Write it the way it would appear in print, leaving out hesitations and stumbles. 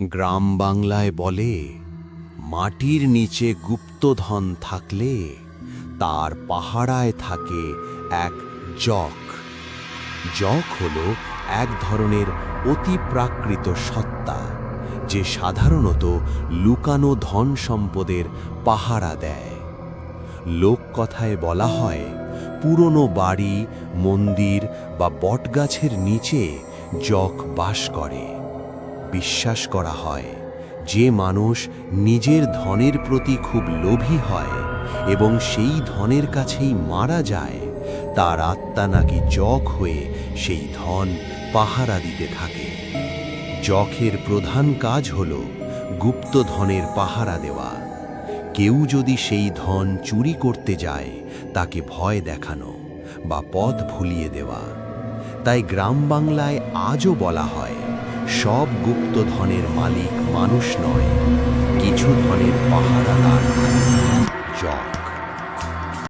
গ্রাম বাংলায় বলে, মাটির নিচে গুপ্তধন থাকলে তার পাহারায় থাকে এক যক। যক হলো এক ধরনের অতিপ্রাকৃত সত্তা, যে সাধারণত লুকানো ধন সম্পদের পাহারা দেয়। লোককথায় বলা হয়, পুরনো বাড়ি, মন্দির বা বটগাছের নিচে যক বাস করে। বিশ্বাস করা হয়, যে মানুষ নিজের ধনের প্রতি খুব লোভী হয় এবং সেই ধনের কাছেই মারা যায়, তার আত্মা নাকি যক হয়ে সেই ধন পাহারা দিতে থাকে। যখের প্রধান কাজ হল গুপ্তধনের পাহারা দেওয়া। কেউ যদি সেই ধন চুরি করতে যায়, তাকে ভয় দেখানো বা পথ ভুলিয়ে দেওয়া। তাই গ্রাম বাংলায় আজও বলা হয়, সব গুপ্তধনের মালিক মানুষ নয়, কিছু ধনের পাহারাদার থাকে।